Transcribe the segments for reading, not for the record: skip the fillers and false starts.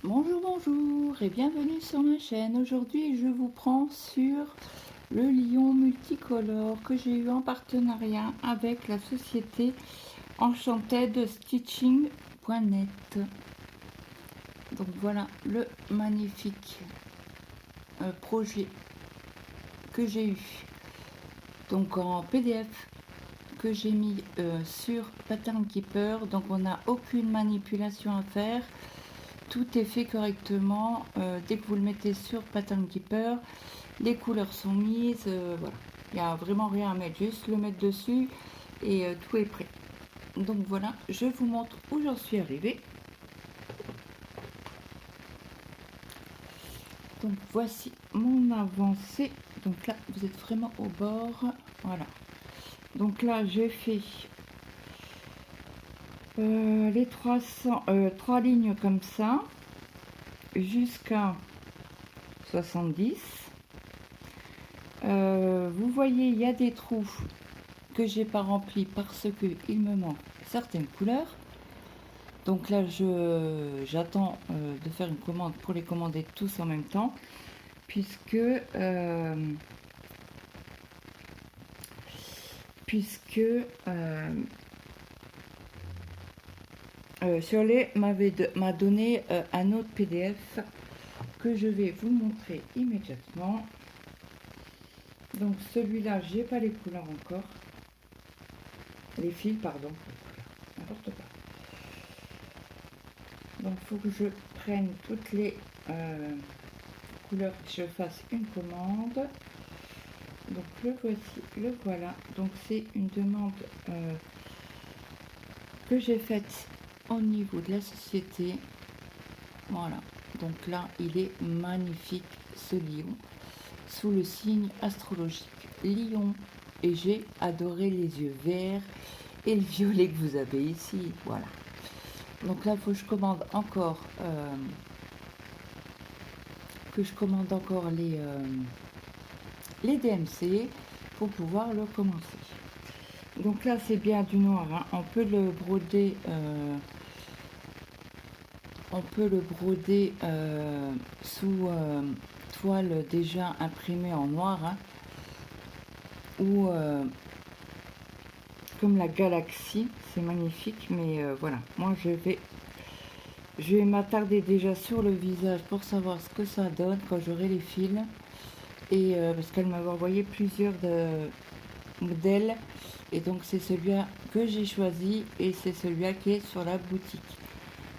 Bonjour, bonjour et bienvenue sur ma chaîne. Aujourd'hui, je vous prends sur le lion multicolore que j'ai eu en partenariat avec la société enchantedstitching.net. Donc voilà le magnifique projet que j'ai eu. Donc en PDF que j'ai mis sur Pattern Keeper. Donc on n'a aucune manipulation à faire. Tout est fait correctement dès que vous le mettez sur Pattern Keeper. Les couleurs sont mises, voilà. Il n'y a vraiment rien à mettre, juste le mettre dessus et tout est prêt. Donc voilà, je vous montre où j'en suis arrivée. Donc voici mon avancée. Donc là, vous êtes vraiment au bord. Voilà. Donc là, j'ai fait les 3 lignes comme ça jusqu'à 70. Vous voyez, il y a des trous que j'ai pas remplis parce que il me manque certaines couleurs. Donc là, j'attends de faire une commande pour les commander tous en même temps, puisque Shirley m'a donné un autre PDF que je vais vous montrer immédiatement. Donc celui-là, j'ai pas les couleurs encore. Les fils, pardon. N'importe quoi. Donc il faut que je prenne toutes les couleurs, que je fasse une commande. Donc le voici, le voilà. Donc c'est une demande que j'ai faite au niveau de la société. Voilà. Donc là, il est magnifique ce lion sous le signe astrologique Lion. Et j'ai adoré les yeux verts et le violet que vous avez ici. Voilà. Donc là, il faut que je commande encore les DMC pour pouvoir le commencer. Donc là, c'est bien du noir, hein. On peut le broder sous toile déjà imprimée en noir, hein, ou comme la galaxie, c'est magnifique. Mais voilà, moi je vais m'attarder déjà sur le visage pour savoir ce que ça donne quand j'aurai les fils. Et parce qu'elle m'avait envoyé plusieurs modèles, et donc c'est celui-là que j'ai choisi et c'est celui-là qui est sur la boutique.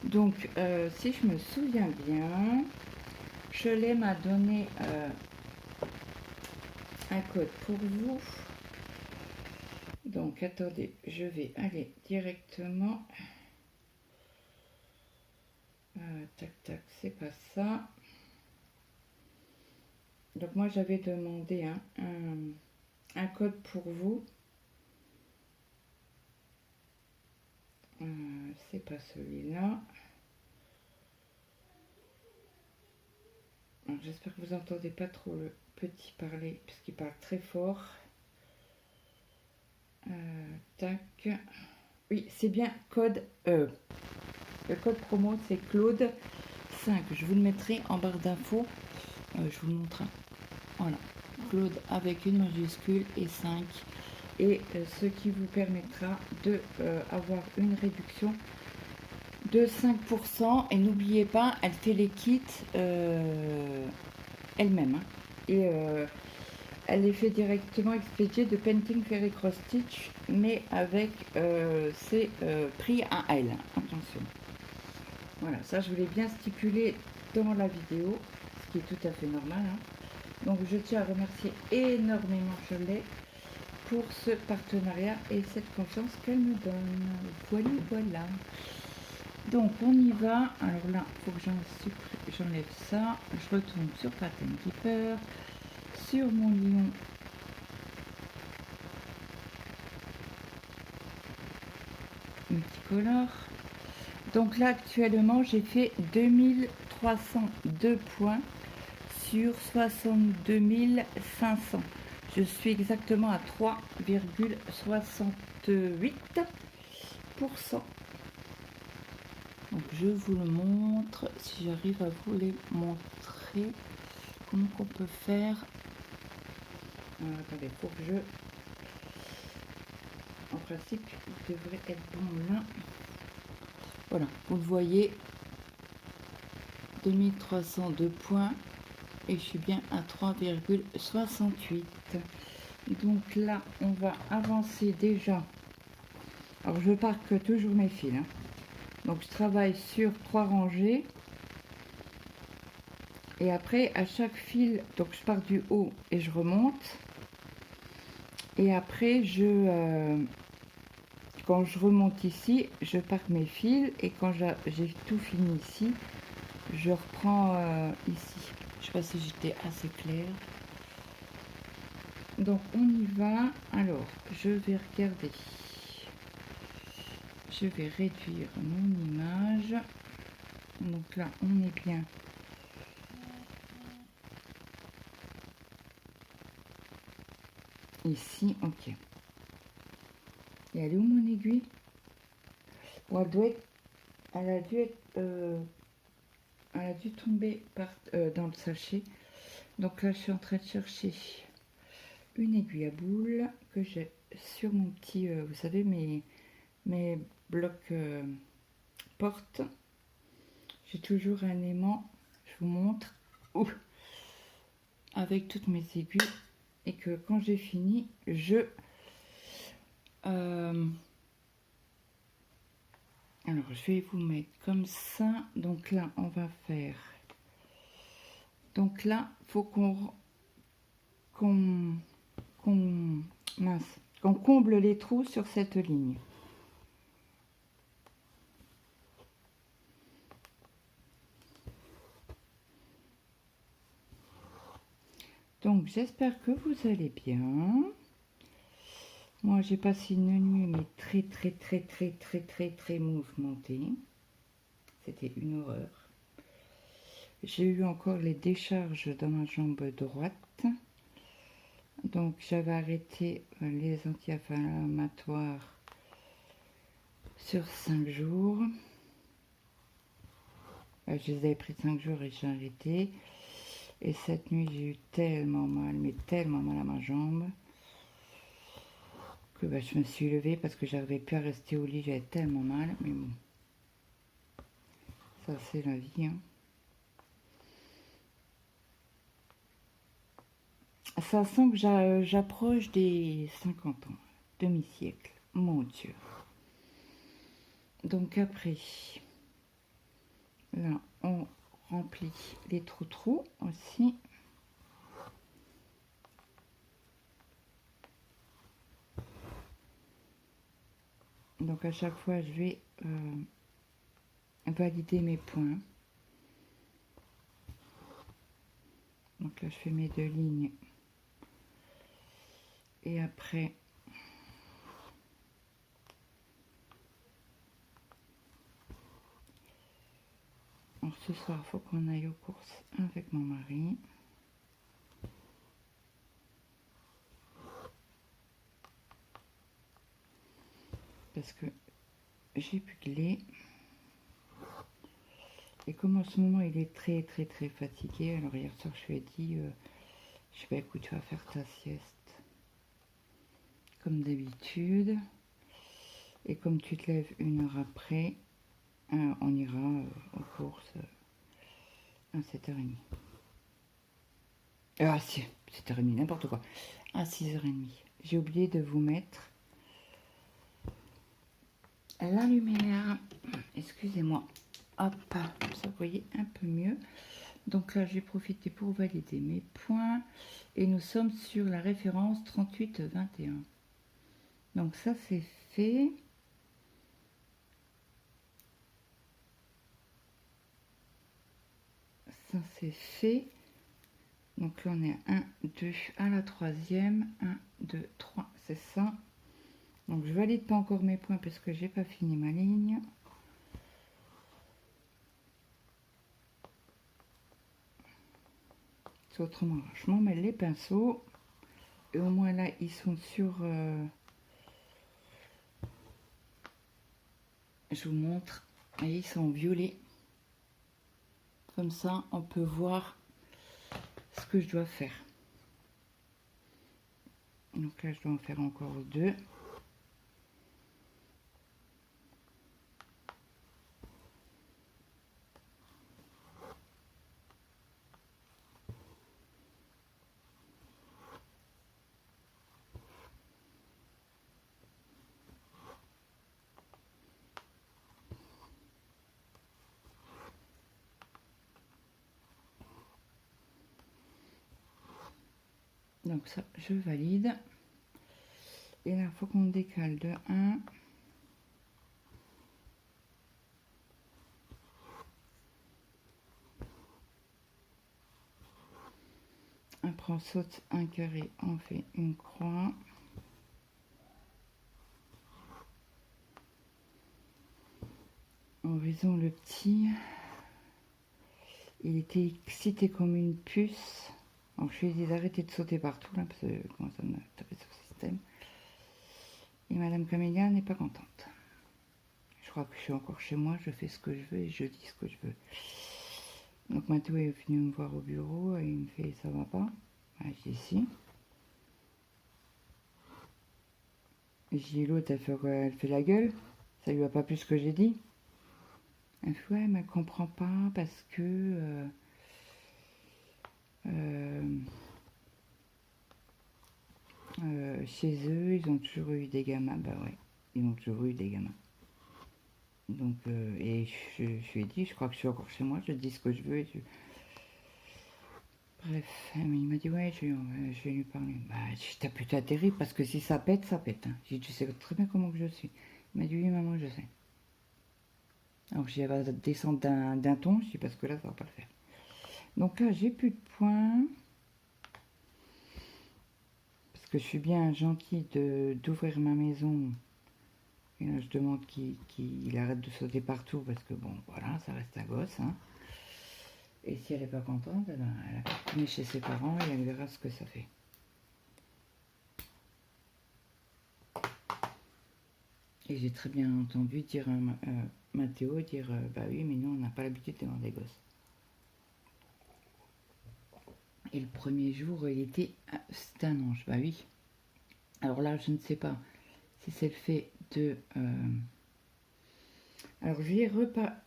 Donc si je me souviens bien, Cholet m'a donné un code pour vous. Donc attendez, je vais aller directement. Tac tac, c'est pas ça. Donc moi j'avais demandé un code pour vous. C'est pas celui-là. J'espère que vous entendez pas trop le petit parler puisqu'il parle très fort. Tac. Oui, c'est bien code E. Le code promo c'est Claude 5. Je vous le mettrai en barre d'infos. Je vous le montre. Voilà. Claude avec une majuscule et 5. Et ce qui vous permettra de avoir une réduction de 5%. Et n'oubliez pas, elle fait les kits elle-même. Hein. Et elle les fait directement expédier de Painting Fairy Cross Stitch, mais avec ses prix à elle. Attention. Voilà, ça je voulais bien stipuler dans la vidéo, ce qui est tout à fait normal. Hein. Donc je tiens à remercier énormément Cholet pour ce partenariat et cette confiance qu'elle me donne. Voilà, voilà. Donc on y va. Alors là, il faut que j'enlève ça. Je retourne sur Pattern Keeper, sur mon lion multicolore. Donc là actuellement j'ai fait 2302 points sur 62 500. Je suis exactement à 3,68%. Donc je vous le montre, si j'arrive à vous les montrer, comment qu'on peut faire. Attendez, faut que je... En principe, il devrait être bon là. Voilà, vous le voyez, 2302 points et je suis bien à 3,68. Donc là, on va avancer déjà. Alors je marque toujours mes fils, hein. Donc je travaille sur 3 rangées. Et après, à chaque fil, donc je pars du haut et je remonte. Et après, quand je remonte ici, je pars mes fils. Et quand j'ai tout fini ici, je reprends ici. Je sais pas si j'étais assez claire. Donc on y va. Alors, je vais regarder. Je vais réduire mon image. Donc là, on est bien. Ici, ok. Et elle est où mon aiguille? Bon, elle a dû tomber dans le sachet. Donc là, je suis en train de chercher une aiguille à boule que j'ai sur mon petit, vous savez, mes blocs porte. J'ai toujours un aimant, je vous montre, avec toutes mes aiguilles. Et que quand j'ai fini, alors, je vais vous mettre comme ça. Donc là, on va faire... Donc là, il faut qu'on comble les trous sur cette ligne. Donc, j'espère que vous allez bien. Moi, j'ai passé une nuit, mais très mouvementée. C'était une horreur. J'ai eu encore les décharges dans ma jambe droite. Donc j'avais arrêté les anti-inflammatoires sur 5 jours. Je les avais pris 5 jours et j'ai arrêté. Et cette nuit, j'ai eu tellement mal, mais tellement mal à ma jambe, que je me suis levée parce que j'arrivais plus à rester au lit. J'avais tellement mal, mais bon. Ça, c'est la vie, hein. Ça sent que j'approche des 50 ans, demi-siècle, mon Dieu. Donc après, là, on remplit les trous aussi. Donc à chaque fois, je vais valider mes points. Donc là, je fais mes 2 lignes. Et après, alors ce soir, il faut qu'on aille aux courses avec mon mari. Parce que j'ai buglé. Et comme en ce moment, il est très fatigué. Alors hier soir, je lui ai dit, je vais écoute, tu vas faire ta sieste. Comme d'habitude. Et comme tu te lèves 1 heure après, on ira aux courses à 7h30. Ah si, 7h30, n'importe quoi. À 6h30. J'ai oublié de vous mettre la lumière. Excusez-moi. Hop, ça vous voyez un peu mieux. Donc là, j'ai profité pour valider mes points. Et nous sommes sur la référence 38,21. Donc ça, c'est fait. Ça, c'est fait. Donc là, on est à 1, 2, à la 3e. 1, 2, 3, c'est ça. Donc je valide pas encore mes points parce que j'ai pas fini ma ligne. Autrement, je m'en mêle les pinceaux. Et au moins là, ils sont sur... je vous montre. Et ils sont violets. Comme ça, on peut voir ce que je dois faire. Donc là, je dois en faire encore 2. Donc ça, je valide. Et là, il faut qu'on décale de 1. Après, on saute un carré, on fait une croix. Horizon, le petit, il était excité comme une puce. Donc je lui ai dit d'arrêter de sauter partout, là, parce que comment ça me tapait sur le système. Et Madame Camélia n'est pas contente. Je crois que je suis encore chez moi, je fais ce que je veux et je dis ce que je veux. Donc Mathieu est venu me voir au bureau et il me fait ça va pas. Je dis si. Et je dis l'autre elle fait la gueule. Ça lui a pas plu ce que j'ai dit. Elle fait ouais mais elle comprend pas parce que chez eux ils ont toujours eu des gamins. Bah ouais, ils ont toujours eu des gamins. Donc et je lui ai dit je crois que je suis encore chez moi, je dis ce que je veux et bref, il m'a dit ouais je vais lui parler. Bah t'as plutôt atterri parce que si ça pète, ça pète. Hein. J'ai dit tu sais très bien comment que je suis. Il m'a dit oui maman je sais. Alors j'ai va descendre d'un ton, je dis parce que là ça va pas le faire. Donc là j'ai plus de points. Parce que je suis bien gentille d'ouvrir ma maison. Et là je demande qu'il arrête de sauter partout parce que bon voilà ça reste un gosse. Hein. Et si elle n'est pas contente, elle a retourné chez ses parents et elle verra ce que ça fait. Et j'ai très bien entendu dire Mathéo dire bah oui mais nous on n'a pas l'habitude d'avoir des gosses. Et le premier jour il était c'était un ange, bah oui. Alors là je ne sais pas si c'est le fait de alors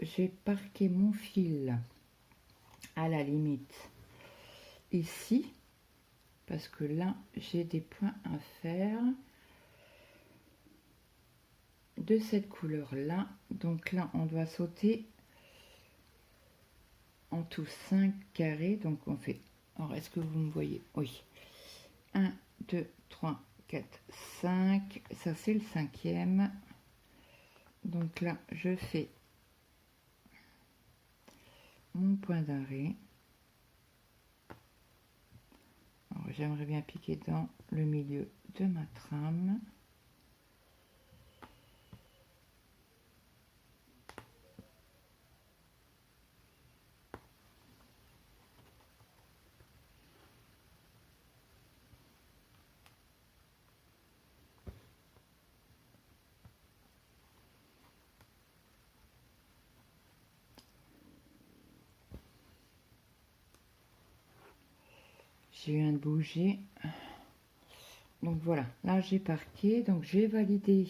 j'ai parqué mon fil à la limite ici parce que là j'ai des points à faire de cette couleur là, donc là on doit sauter en tout 5 carrés, donc on fait, alors est-ce que vous me voyez? Oui, 1 2 3 4 5, ça c'est le 5e, donc là je fais mon point d'arrêt. J'aimerais bien piquer dans le milieu de ma trame. J'ai eu un de bouger. Donc voilà, là j'ai parqué, donc j'ai validé.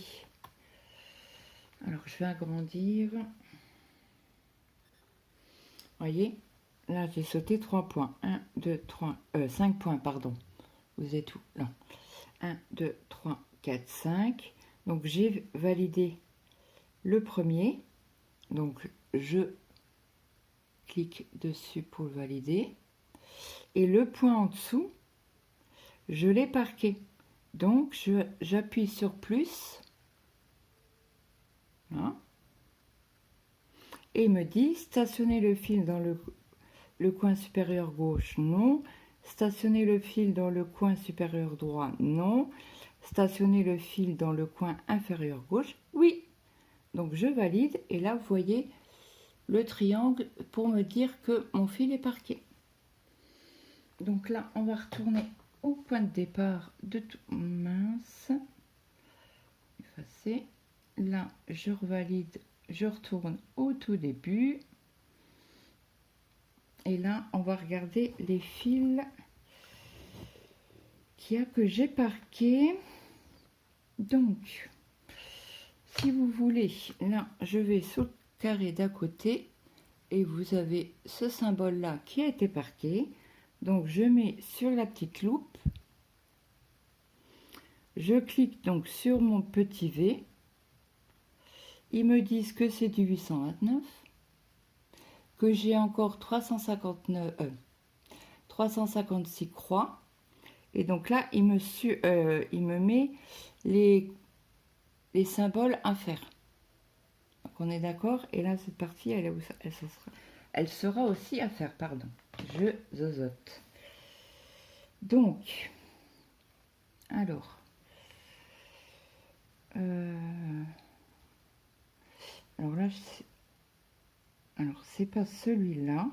Alors je vais agrandir. Voyez, là j'ai sauté 3 points. 1, 2, 3, 5 points, pardon. Vous êtes où? Là. 1, 2, 3, 4, 5. Donc j'ai validé le premier. Donc je clique dessus pour le valider. Et le point en dessous, je l'ai parqué. Donc j'appuie sur plus. Là. Et il me dit stationner le fil dans le coin supérieur gauche, non. Stationner le fil dans le coin supérieur droit, non. Stationner le fil dans le coin inférieur gauche, oui. Donc je valide et là vous voyez le triangle pour me dire que mon fil est parqué. Donc là on va retourner au point de départ de tout mince. Effacer. Là je revalide je retourne au tout début. Et là, on va regarder les fils qu'il y a que j'ai parqués. Donc, si vous voulez, là, je vais sur le carré d'à côté et vous avez ce symbole-là qui a été parqué. Donc, je mets sur la petite loupe. Je clique donc sur mon petit V. Ils me disent que c'est du 829, que j'ai encore 356 croix. Et donc là, il me met les symboles à faire. Donc on est d'accord. Et là, cette partie, elle sera aussi à faire, pardon. Je zozote. Donc, alors, alors là, alors c'est pas celui-là.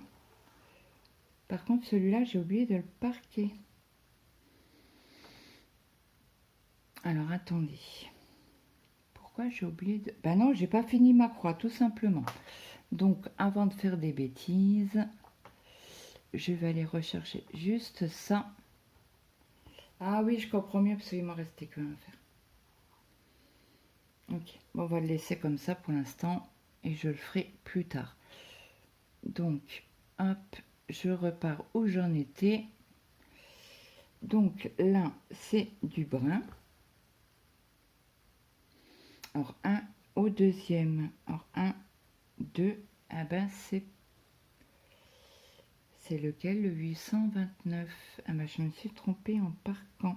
Par contre, celui-là, j'ai oublié de le parquer. Alors, attendez. Pourquoi j'ai oublié de... Bah non, j'ai pas fini ma croix, tout simplement. Donc, avant de faire des bêtises, je vais aller rechercher juste ça. Ah oui, je comprends mieux parce qu'il m'en restait qu'un à faire. Ok, bon, on va le laisser comme ça pour l'instant et je le ferai plus tard. Donc, hop, je repars où j'en étais. Donc là, c'est du brun. Alors, un au deuxième. Alors, 1, 2, ah ben c'est lequel? Le 829. Ah ben je me suis trompée en parquant.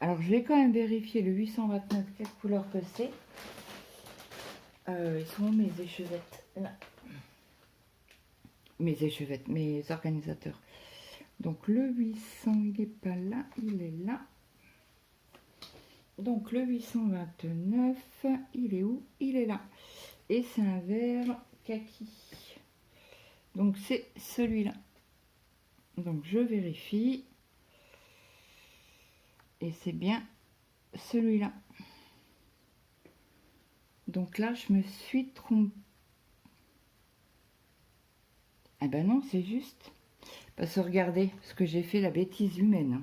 Alors, je vais quand même vérifier le 829, quelle couleur que c'est. Ils sont mes échevettes là. Mes échevettes, mes organisateurs. Donc le 800, il n'est pas là, il est là. Donc le 829, il est où? Il est là. Et c'est un vert kaki. Donc c'est celui-là. Donc je vérifie. Et c'est bien celui-là. Donc là, je me suis trompée. Ah ben non, c'est juste. Parce que regardez ce que j'ai fait, la bêtise humaine. Hein.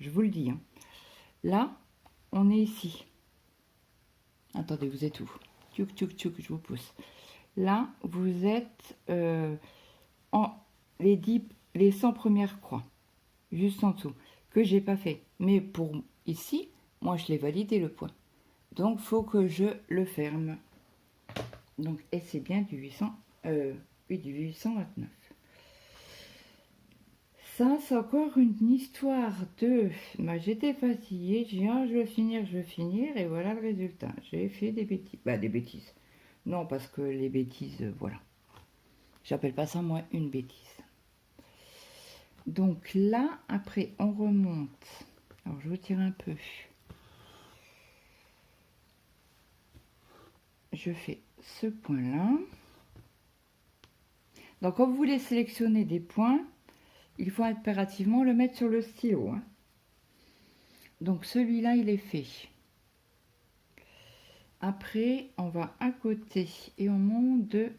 Je vous le dis. Hein. Là, on est ici. Attendez, vous êtes où? Tchouk, tchouk, tchouk, je vous pousse. Là, vous êtes en les 100 premières croix. Juste en dessous. Que j'ai pas fait. Mais pour ici, moi, je l'ai validé le point. Donc, faut que je le ferme. Donc, et c'est bien du 800, oui, du 829. Ça, c'est encore une histoire de... Bah, j'étais fatiguée, j'ai dit, ah, je vais finir, et voilà le résultat. J'ai fait des bêtises. Bah, des bêtises. Non, parce que les bêtises, voilà. J'appelle pas ça, moi, une bêtise. Donc là, après, on remonte. Alors, je vous tire un peu. Je fais ce point-là. Donc, quand vous voulez sélectionner des points, il faut impérativement le mettre sur le stylo. Hein. Donc, celui-là, il est fait. Après, on va à côté et on monte de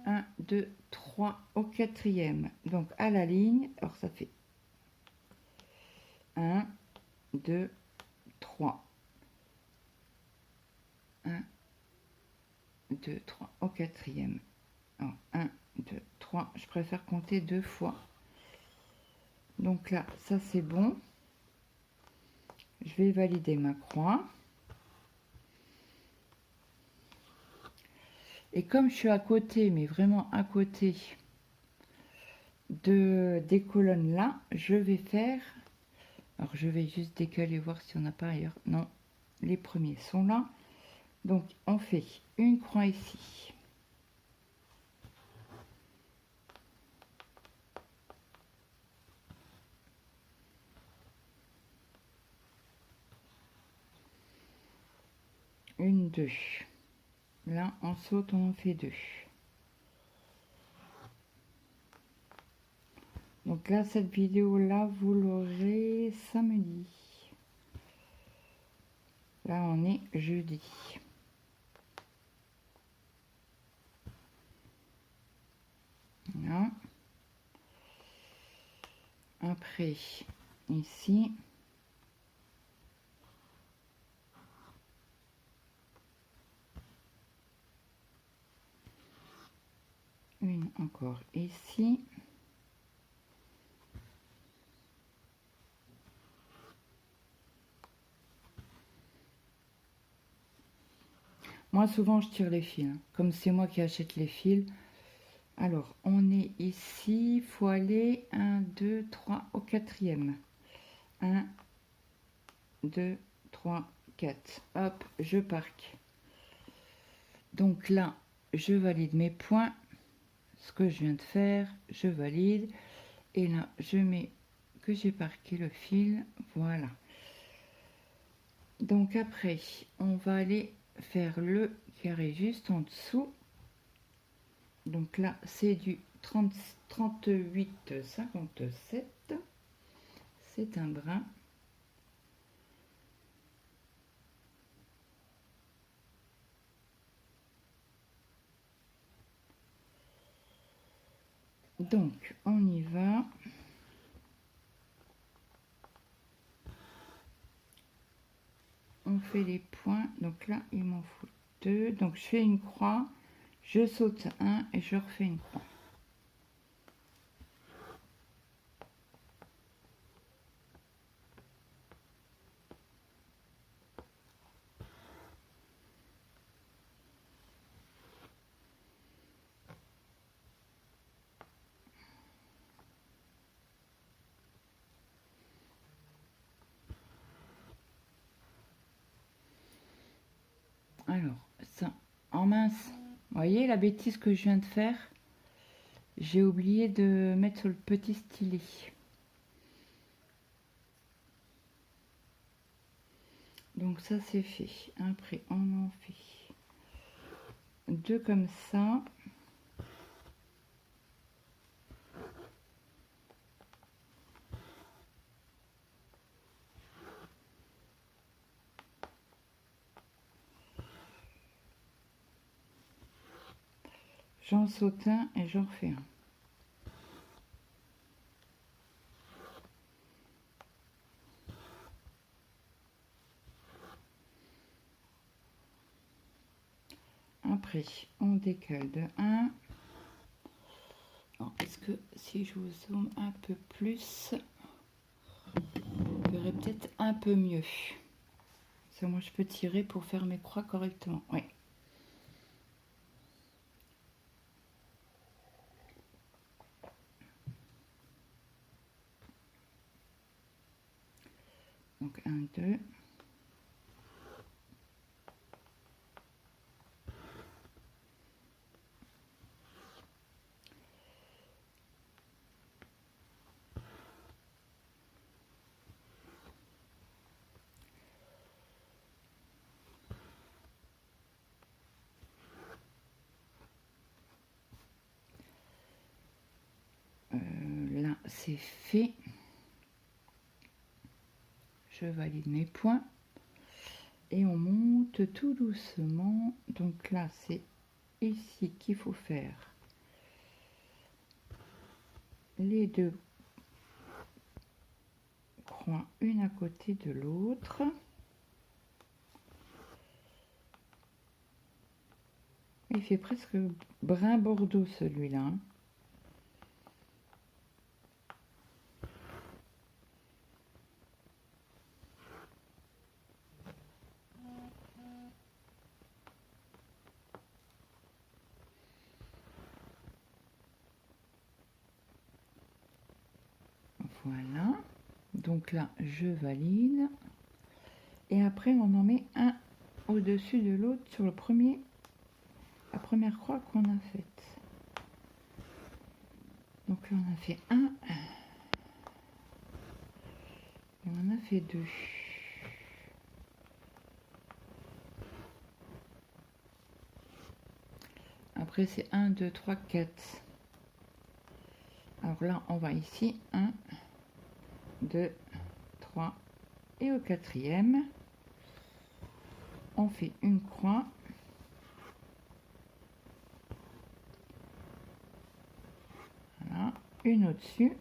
1, 2, 3 au quatrième. Donc, à la ligne, alors ça fait 1, 2, 3. 1, 2, 3 au quatrième. Alors, 1, 2, 3. Je préfère compter 2 fois. Donc là, ça c'est bon. Je vais valider ma croix. Et comme je suis à côté, mais vraiment à côté des colonnes là, je vais faire... Alors je vais juste décaler, voir si on n'a pas ailleurs. Non, les premiers sont là. Donc on fait une croix ici. Une, deux. Là, on saute, on en fait 2. Donc là, cette vidéo-là, vous l'aurez samedi. Là, on est jeudi. Voilà. Après, ici, une encore ici. Moi, souvent, je tire les fils, hein. Comme c'est moi qui achète les fils. Alors, on est ici, il faut aller 1, 2, 3 au quatrième. 1, 2, 3, 4. Hop, je parque. Donc là, je valide mes points. Ce que je viens de faire, je valide. Et là, je mets que j'ai parqué le fil. Voilà. Donc après, on va aller faire le carré juste en dessous. Donc là, c'est du 30, 38, 57. C'est un brin. Donc, on y va. On fait les points. Donc là, il m'en faut 2. Donc, je fais une croix. Je saute un et je refais une croix. Alors, ça, en mince. Vous voyez la bêtise que je viens de faire? J'ai oublié de mettre sur le petit stylet. Donc ça, c'est fait. Après, on en fait 2 comme ça. J'en saute un et j'en refais un. Après, on décale de 1. Est-ce que si je vous zoome un peu plus, vous verrez peut-être un peu mieux. Ça, moi, je peux tirer pour faire mes croix correctement. Oui. Donc 1, 2. Là, c'est fait. Je valide mes points. Et on monte tout doucement. Donc là, c'est ici qu'il faut faire les 2 croix, une à côté de l'autre. Il fait presque brun bordeaux celui-là. Voilà. Donc là, je valide. Et après, on en met un au-dessus de l'autre sur le premier, la première croix qu'on a faite. Donc là, on a fait un. Et on a fait 2. Après, c'est 1, 2, 3, 4. Alors là, on va ici. 1, 2, 3. Et au quatrième, on fait une croix. une au-dessus.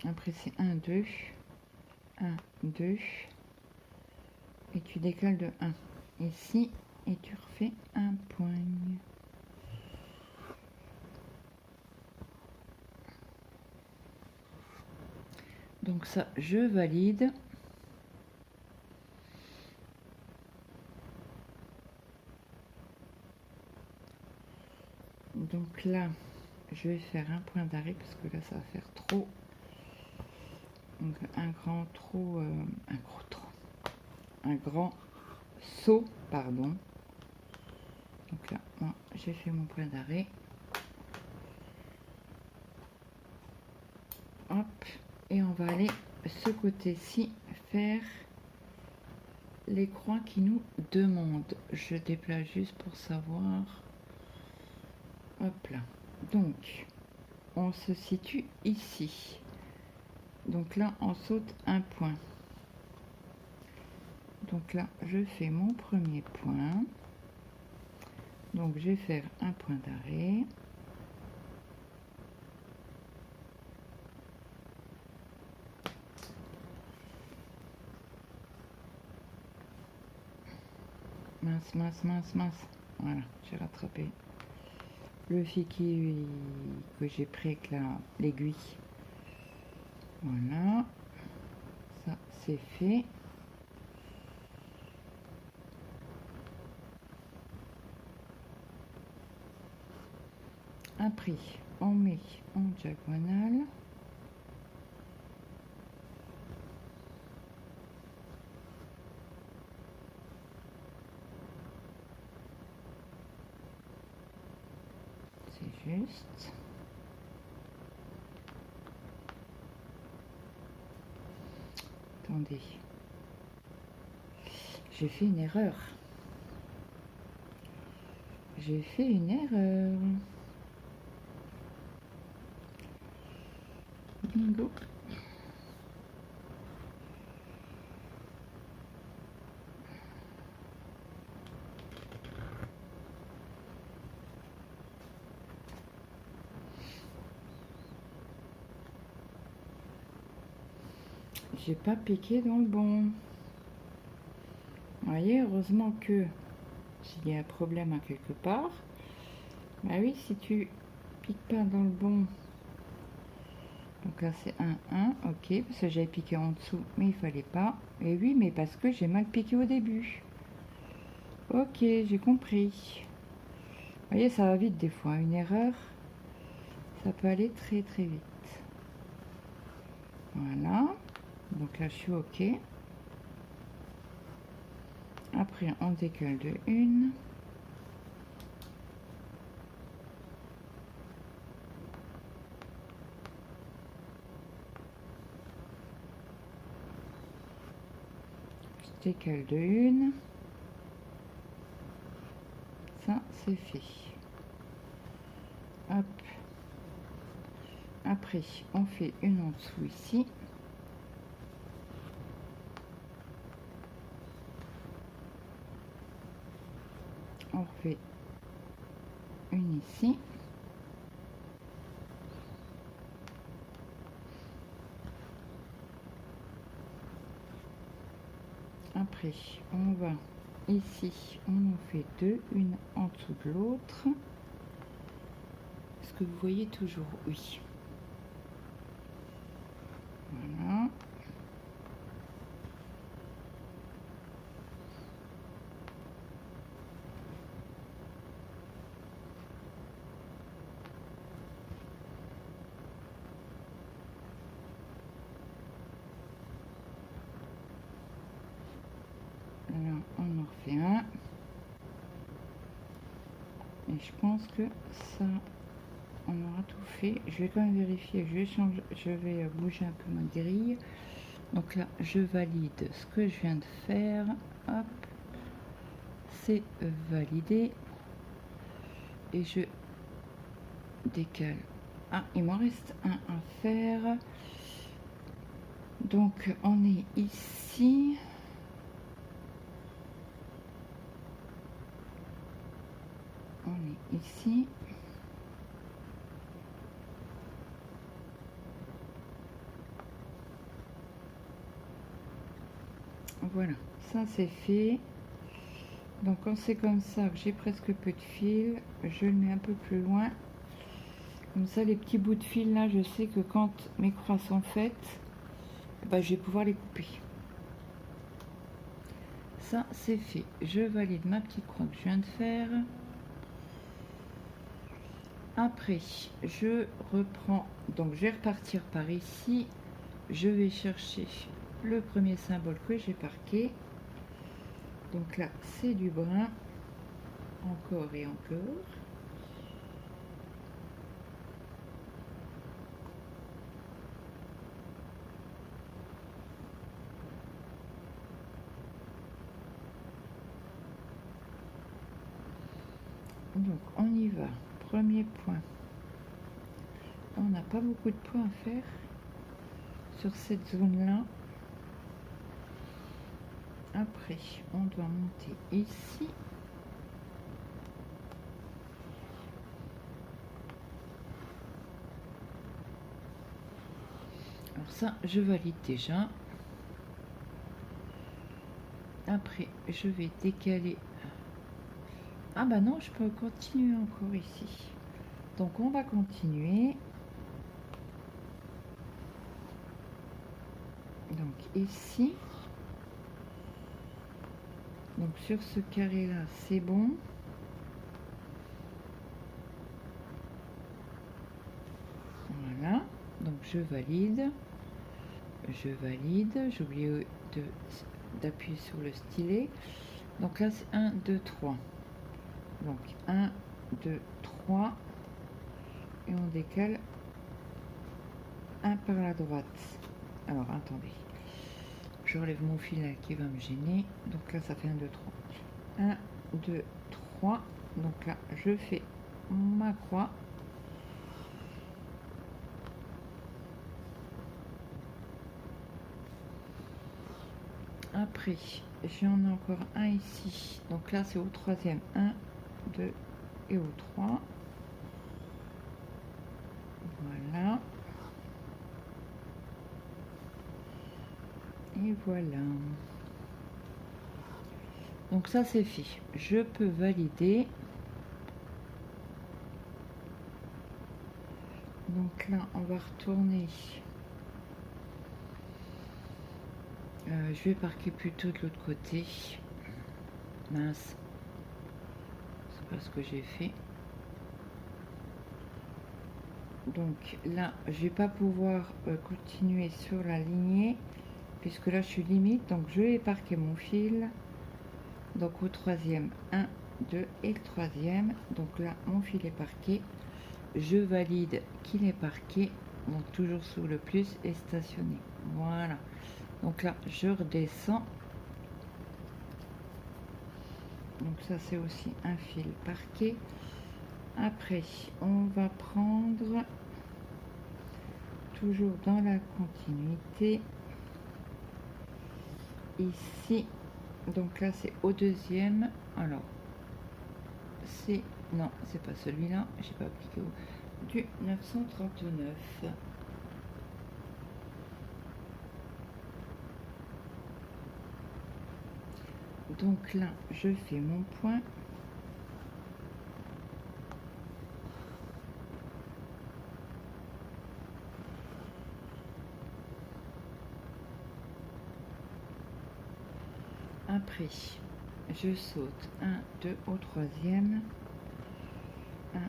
Après c'est 1, 2, 1, 2, et tu décales de 1 ici, et tu refais un poigne. Donc ça, je valide. Donc là, je vais faire un point d'arrêt parce que là, ça va faire trop. Donc un grand trou, un gros trou, un grand saut, pardon. Donc là, moi, j'ai fait mon point d'arrêt. Hop, et on va aller ce côté-ci faire les croix qui nous demandent. Je déplace juste pour savoir. Hop là. Donc, on se situe ici. Donc là, on saute un point. Donc là, je fais mon premier point. Donc, je vais faire un point d'arrêt. Mince, mince, mince, mince. Voilà, j'ai rattrapé le fil que j'ai pris avec l'aiguille. Voilà, ça c'est fait. Après, on met en diagonale. C'est juste. Attendez. J'ai fait une erreur. J'ai fait une erreur. Bingo. J'ai pas piqué dans le bon. Vous voyez, heureusement que s'il y a un problème à quelque part, bah oui, si tu piques pas dans le bon. Donc là c'est 1, 1, ok, parce que j'avais piqué en dessous, mais il fallait pas. Et oui, mais parce que j'ai mal piqué au début. Ok, j'ai compris. Vous voyez, ça va vite des fois. Une erreur, ça peut aller très très vite. Voilà. Donc là, je suis ok. Après, on décale de 1. Je décale de 1. Ça, c'est fait. Hop. Après, on fait une en dessous ici. On fait une ici. Après, on va ici, on en fait deux, une en dessous de l'autre. Est-ce que vous voyez toujours? Oui. Voilà. Là, on en refait un. Et je pense que ça, on aura tout fait. Je vais quand même vérifier. Je vais bouger un peu ma grille. Donc là, je valide ce que je viens de faire. Hop, c'est validé. Et je décale. Ah, il m'en reste un à faire. Donc, on est ici. ici. Voilà, ça c'est fait. Donc quand c'est comme ça que j'ai presque peu de fil, je le mets un peu plus loin. Comme ça les petits bouts de fil là, je sais que quand mes croix sont faites, bah, je vais pouvoir les couper. Ça c'est fait. Je valide ma petite croix que je viens de faire. Après, je reprends, donc je vais repartir par ici. Je vais chercher le premier symbole que j'ai marqué. Donc là, c'est du brun. Encore et encore. Donc on y va. Premier point. On n'a pas beaucoup de points à faire sur cette zone-là. Après, on doit monter ici. Alors ça, je valide déjà. Après, je vais décaler. Ah bah non, je peux continuer encore ici. Donc on va continuer. Donc ici. Donc sur ce carré là, c'est bon. Voilà. Donc je valide. Je valide. J'ai oublié d'appuyer sur le stylet. Donc là c'est 1, 2, 3. Donc 1, 2, 3. Et on décale un par la droite. Alors attendez. Je relève mon fil là qui va me gêner. Donc là ça fait 1, 2, 3. 1, 2, 3. Donc là je fais ma croix. Après, j'en ai encore un ici. Donc là, c'est au troisième. 1, 2 et au 3. Voilà. Et voilà. Donc ça, c'est fait. Je peux valider. Donc là, on va retourner. Je vais parquer plutôt de l'autre côté. Mince. C'est pas ce que j'ai fait. Donc là, je vais pas pouvoir continuer sur la lignée puisque là, je suis limite. Donc je vais parquer mon fil. Donc au troisième, 1, 2 et le troisième. Donc là, mon fil est parqué. Je valide qu'il est parqué. Donc toujours sous le plus et stationné. Voilà. Donc là, je redescends. Donc ça, c'est aussi un fil parqué. Après, on va prendre, toujours dans la continuité, ici. Donc là, c'est au deuxième. Alors, c'est... Non, c'est pas celui-là. J'ai pas appliqué du 939. Donc là, je fais mon point. Après, je saute 1, 2 au troisième. 1,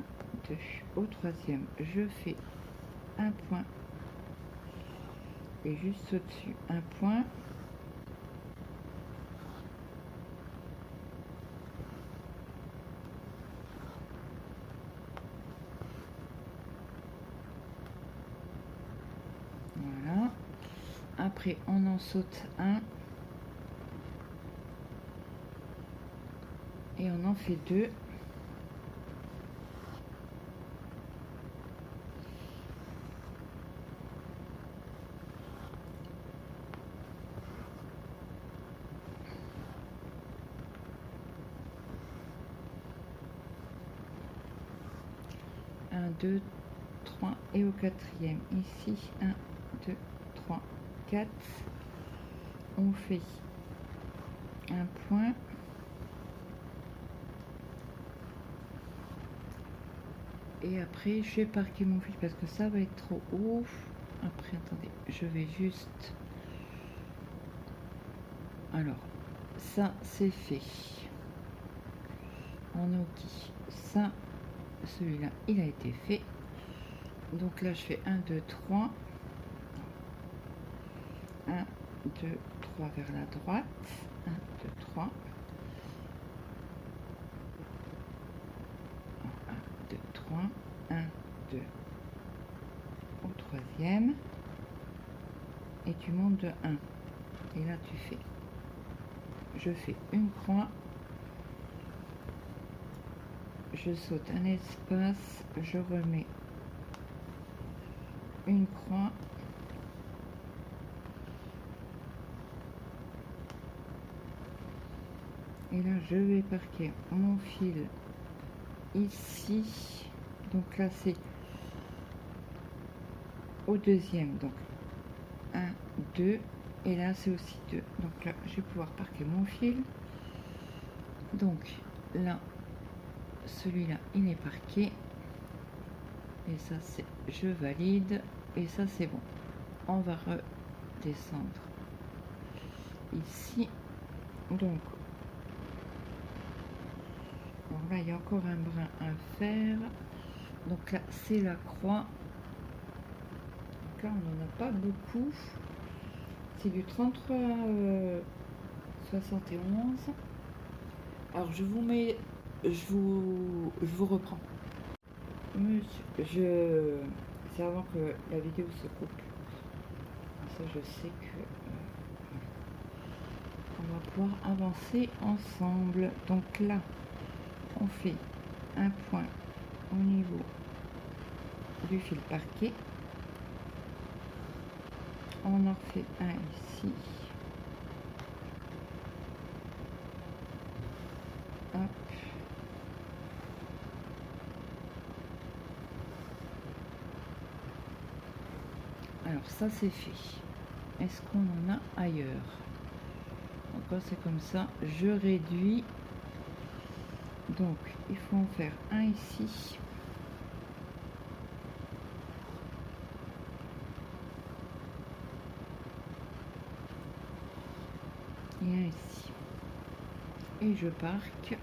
2 au troisième. Je fais un point. Et juste au-dessus, un point. Voilà. Après, on en saute un. Et on en fait deux. 2, 3 et au quatrième. Ici, 1, 2, 3, 4. On fait un point. Et après, je vais parquer mon fil parce que ça va être trop haut. Après, attendez, je vais juste... Alors, ça, c'est fait. On est OK. Ça, celui-là, il a été fait. Donc là, je fais 1, 2, 3. 1, 2, 3 vers la droite. 1, 2, 3. 1, 2, 3. 1, 2. Au troisième. Et tu montes de 1. Et là, tu fais... Je fais une croix. Je saute un espace. Je remets une croix. Et là, je vais parquer mon fil ici. Donc là, c'est au deuxième. Donc 1, 2. Et là, c'est aussi 2. Donc là, je vais pouvoir parquer mon fil. Donc là, celui-là, il est parqué. Et ça, c'est je valide. Et ça, c'est bon. On va redescendre ici. Donc, bon, là, il y a encore un brin à faire. Donc là, c'est la croix. Donc là, on n'en a pas beaucoup. C'est du 33 71. Alors, je vous mets... Je vous reprends. Monsieur, c'est avant que la vidéo se coupe. Ça, je sais que... on va pouvoir avancer ensemble. Donc là, on fait un point au niveau du fil parquet. On en fait un ici. Hop. Alors ça, c'est fait. Est-ce qu'on en a ailleurs? Encore c'est comme ça. Je réduis. Donc il faut en faire un ici. Et un ici. Et je parque.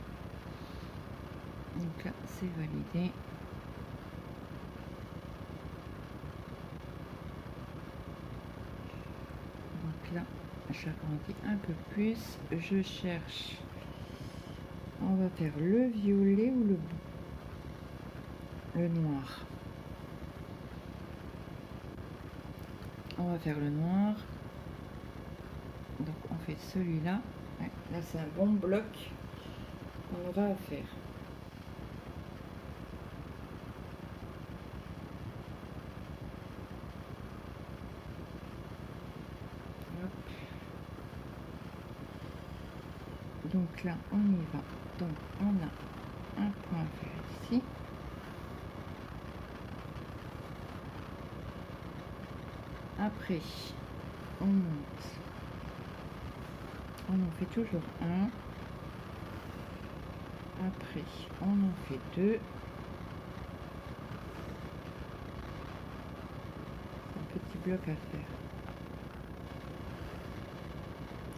Donc là, c'est validé. Donc là, j'agrandis un peu plus. Je cherche. On va faire le violet ou le noir. On va faire le noir. Donc on fait celui-là. Ouais, là, c'est un bon bloc qu'on aura à faire. Donc là, on y va. Donc, on a un point à faire ici. Après, on monte. On en fait toujours un. Après, on en fait deux. Un petit bloc à faire.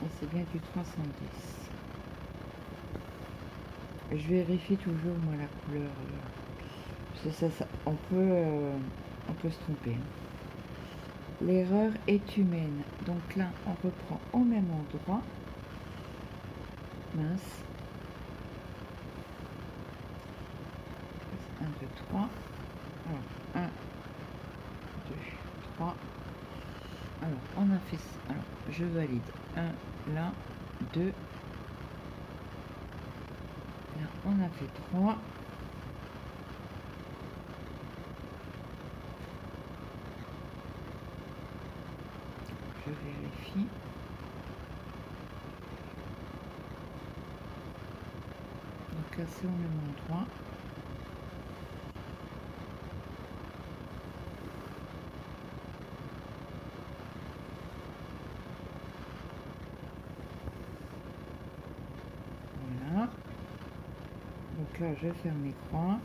Et c'est bien du 310. Je vérifie toujours moi la couleur. Ça, on peut se tromper. L'erreur est humaine. Donc là, on reprend au même endroit. Mince. 1, 2, 3. Alors, 1, 2, 3. Alors, on a fait... Alors, je valide. 1, là, 2. Là, on a fait 3. Je vérifie. Donc là, c'est au même endroit. Donc là, je ferme mes croix.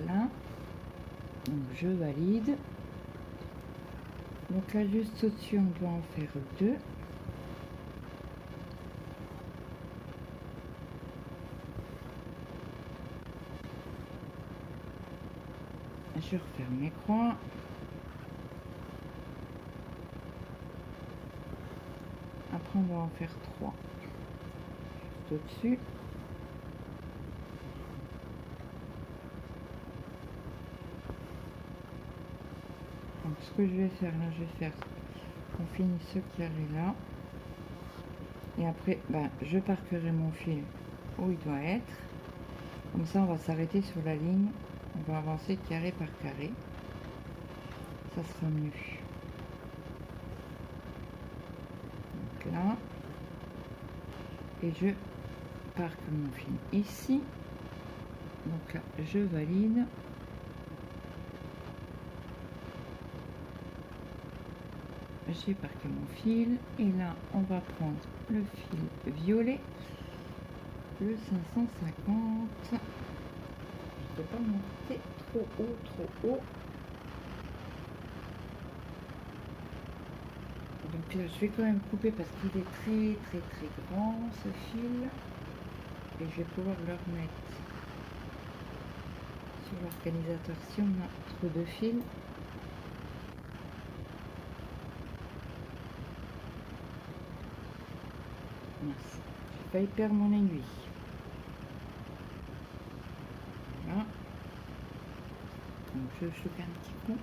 Là, donc je valide. Donc là, juste au-dessus, on doit en faire 2. Je referme mes croix. Après, on va en faire 3. Juste au-dessus. Donc ce que je vais faire là, je vais faire, on finit ce carré là. Et après, ben, je parquerai mon fil où il doit être. Comme ça, on va s'arrêter sur la ligne. On va avancer carré par carré. Ça sera mieux. Donc là. Et je parque mon fil ici. Donc là, je valide. J'ai parqué mon fil. Et là, on va prendre le fil violet. Le 550. Je ne vais pas monter trop haut, trop haut. Donc là, je vais quand même couper parce qu'il est très très très grand ce fil. Et je vais pouvoir le remettre sur l'organisateur si on a trop de fils. Mince, j'ai failli perdre mon aiguille. Voilà. Donc je choque un petit coup.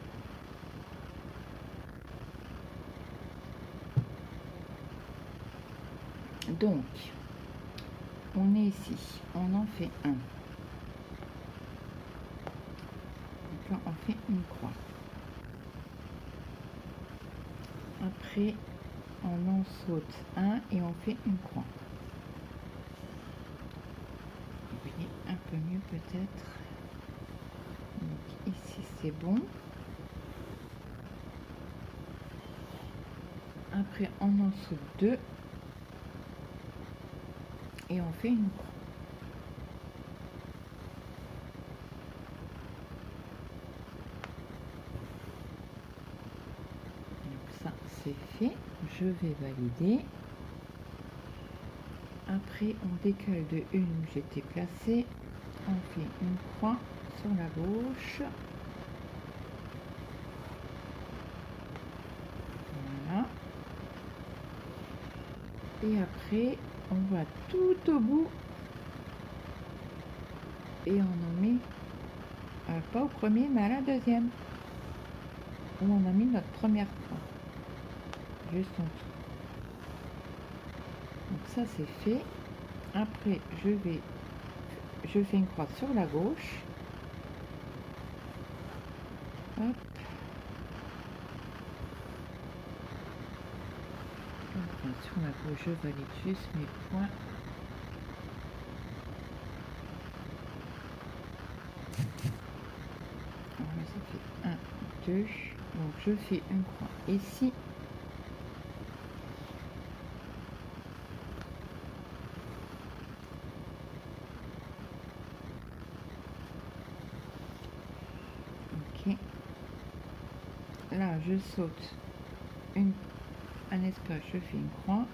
Donc, on est ici, on en fait un. Donc là, on fait une croix. Après, on en saute un et on fait une croix. Vous voyez un peu mieux peut-être. Donc ici, c'est bon. Après, on en saute 2 et on fait une croix. Donc ça, c'est fait. Je vais valider. Après, on décale de une où j'étais placée. On fait une croix sur la gauche. Voilà. Et après, on va tout au bout et on en met, pas au premier, mais à la deuxième, où on a mis notre première croix, juste en dessous. Donc ça c'est fait. Après, je fais une croix sur la gauche. Hop. Enfin, sur la gauche, je valide juste mes points. Voilà, ça fait 1, 2. Donc je fais une croix ici. Ok. Là, je saute un espace, je fais une croix.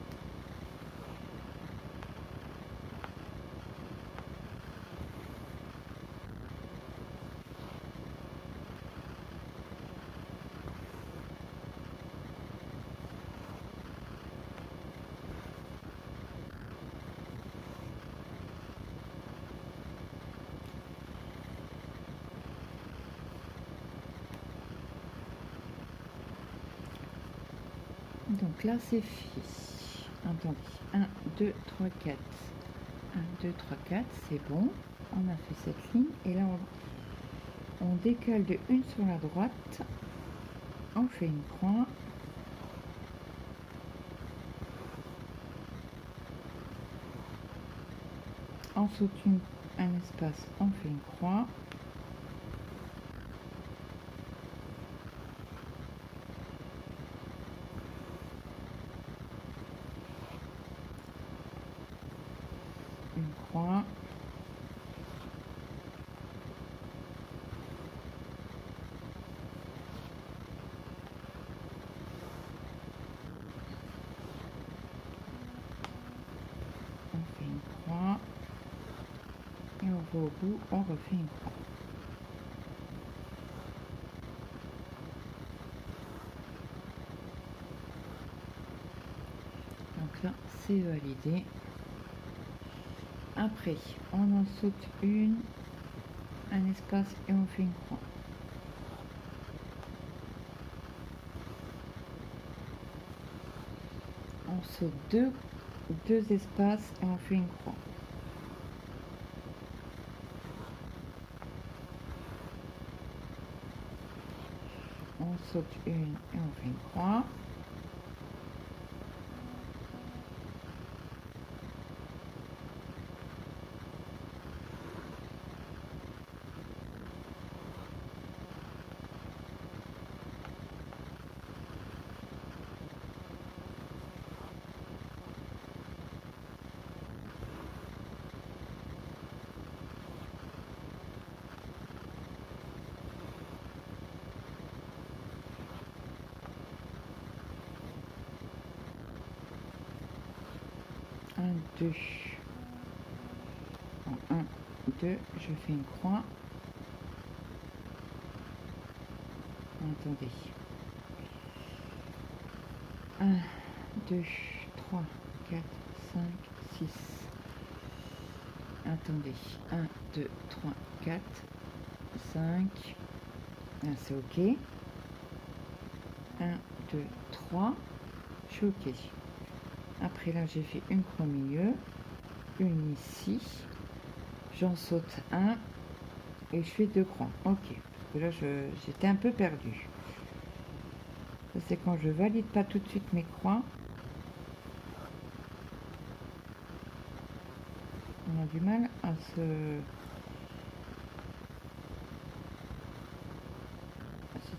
Donc là c'est fait. Attendez, 1, 2, 3, 4. 1, 2, 3, 4, c'est bon. On a fait cette ligne et là on décale de 1 sur la droite. On fait une croix. On saute un espace, on fait une croix. Une croix. On fait une croix. Et on va au bout, on refait une croix. Donc là, c'est validé. Après, on en saute un espace et on fait une croix. On saute deux espaces et on fait une croix. On saute une et on fait une croix. Un, deux. En 1, 2, je fais une croix. Attendez. 1, 2, 3, 4, 5, 6. Attendez. 1, 2, 3, 4, 5. Là, c'est OK. 1, 2, 3. Je suis OK. Après, là, j'ai fait une croix au milieu. Une ici. J'en saute un. Et je fais 2 croix. OK. Parce que là, j'étais un peu perdue. Ça, c'est quand je valide pas tout de suite mes croix. On a du mal à se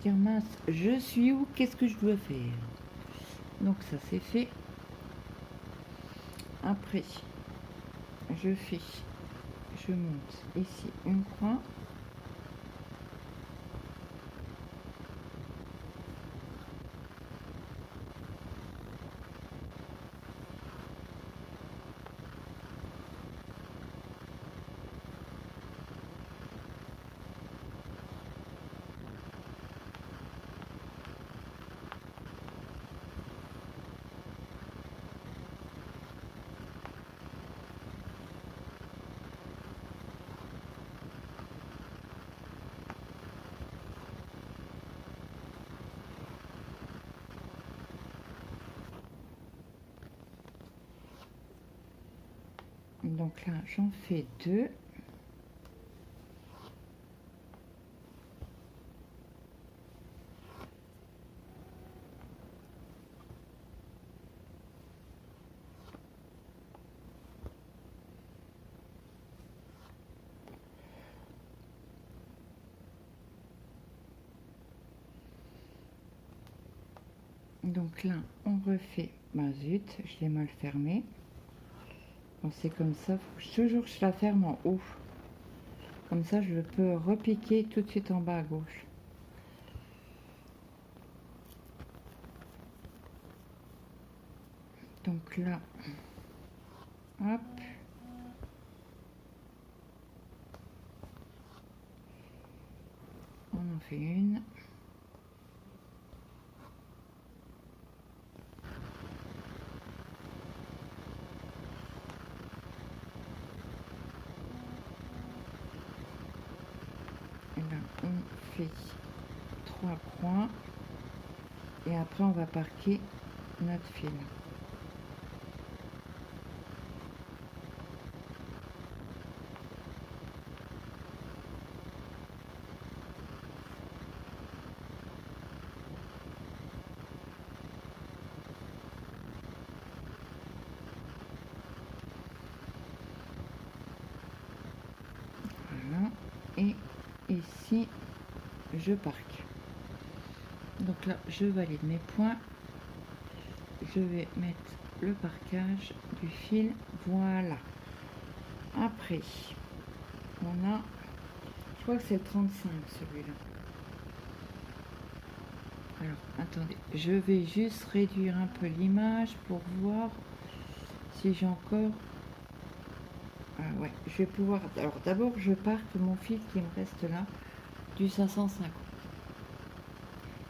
dire mince, je suis où, qu'est-ce que je dois faire? Donc ça c'est fait. Après je monte ici une croix. Donc là j'en fais 2. Donc là on refait, bah zut, je l'ai mal fermé. Bon, c'est comme ça, faut que toujours je la ferme en haut. Comme ça je peux repiquer tout de suite en bas à gauche. Donc là, hop. On en fait une. Et là, on fait 3 croix. Et après, on va marquer notre fil. Voilà. Et ici, je parque. Donc là, je valide mes points. Je vais mettre le parquage du fil. Voilà. Après, on a, je crois que c'est le 35 celui-là. Alors, attendez, je vais juste réduire un peu l'image pour voir si j'ai encore... Ah ouais, je vais pouvoir... Alors d'abord, je parque mon fil qui me reste là, du 550.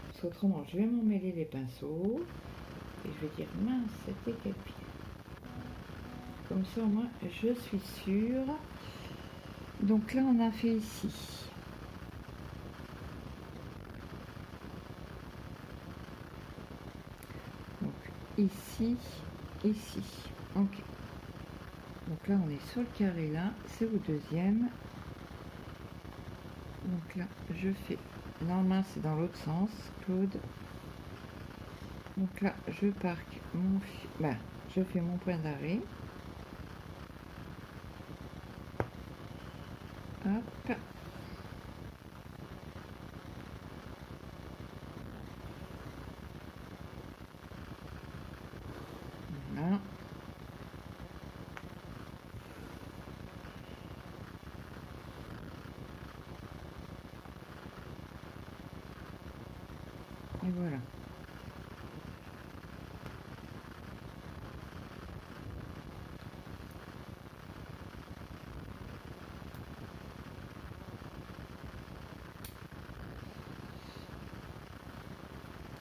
Parce qu'autrement, je vais m'emmêler les pinceaux. Et je vais dire, mince, c'était quel fil? Comme ça, moi, je suis sûre. Donc là, on a fait ici. Donc ici, ici. Ok. Donc là, on est sur le carré là. C'est au deuxième. Donc là, je fais... Normalement, c'est dans l'autre sens, Claude. Donc là, je parque mon fil... Ben, je fais mon point d'arrêt. Hop. Voilà. Et voilà.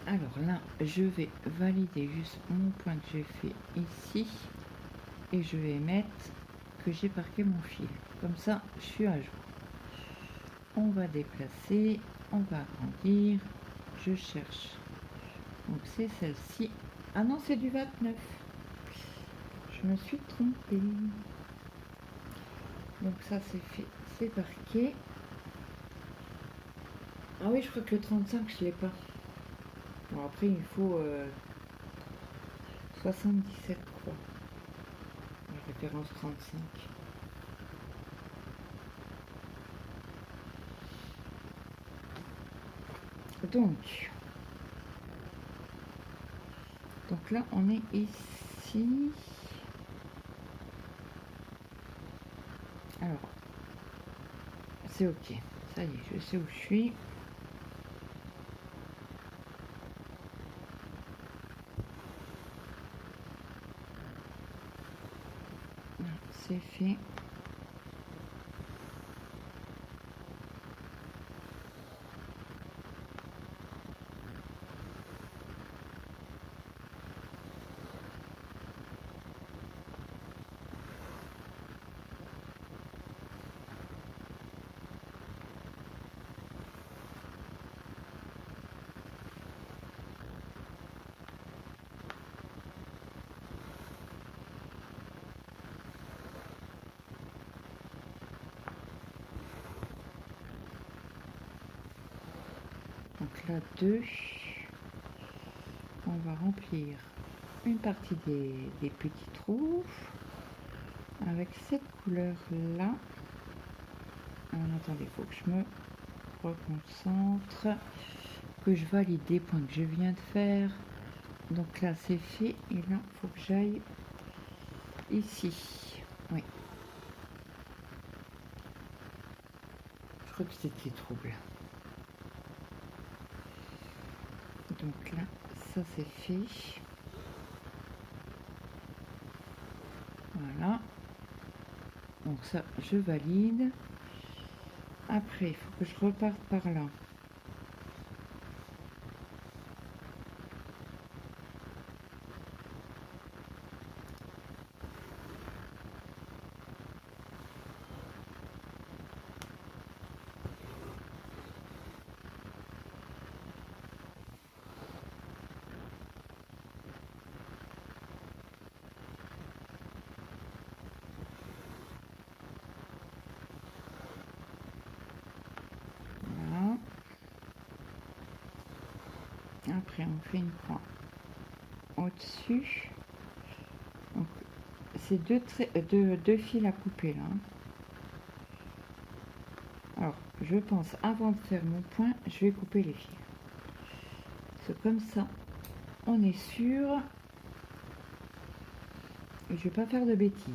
Alors là, je vais valider juste mon point que j'ai fait ici. Et je vais mettre que j'ai parqué mon fil. Comme ça, je suis à jour. On va déplacer, on va agrandir. Je cherche. Donc c'est celle-ci. Ah non, c'est du 29. Je me suis trompée. Donc ça c'est fait, c'est parqué. Ah oui, je crois que le 35, je l'ai pas. Bon, après, il faut 77, quoi. La référence 35. Donc là, on est ici. Alors, c'est ok. Ça y est, je sais où je suis. C'est fait. Donc là, 2. On va remplir une partie des petits trous avec cette couleur là. Alors, attendez, il faut que je me reconcentre, que je valide des points que je viens de faire. Donc là c'est fait et là il faut que j'aille ici. Oui, je crois que c'était trouble. Donc là ça c'est fait. Voilà. Donc ça je valide. Après il faut que je reparte par là. Après, on fait une croix au-dessus. Donc, c'est deux fils à couper là. Alors, je pense, avant de faire mon point, je vais couper les fils. C'est comme ça, on est sûr. Et je vais pas faire de bêtises.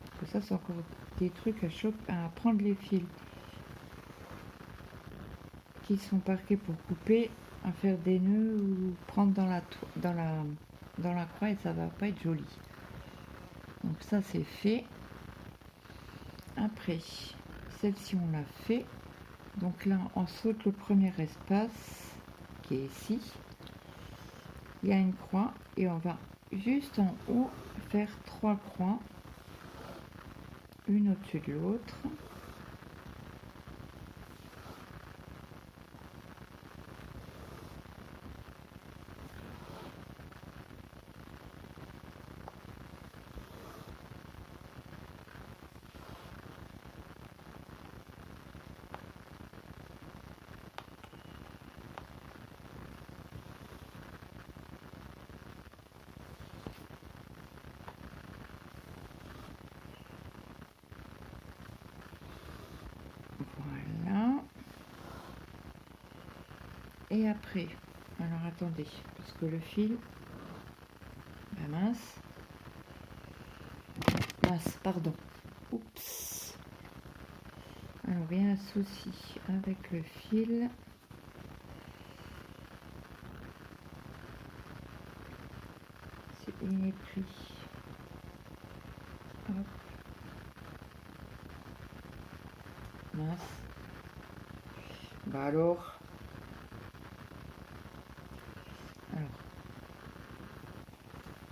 Parce que ça, c'est encore des trucs à prendre les fils qui sont parqués pour couper, à faire des nœuds ou prendre dans la croix et ça va pas être joli. Donc ça, c'est fait. Après, celle-ci, on l'a fait. Donc là, on saute le premier espace qui est ici. Il y a une croix et on va juste en haut faire 3 croix, une au-dessus de l'autre. Voilà. Et après, alors attendez, parce que le fil, mince, pardon. Oups. Alors il y a un souci avec le fil. Il est pris. Hop. Mince. Bah alors.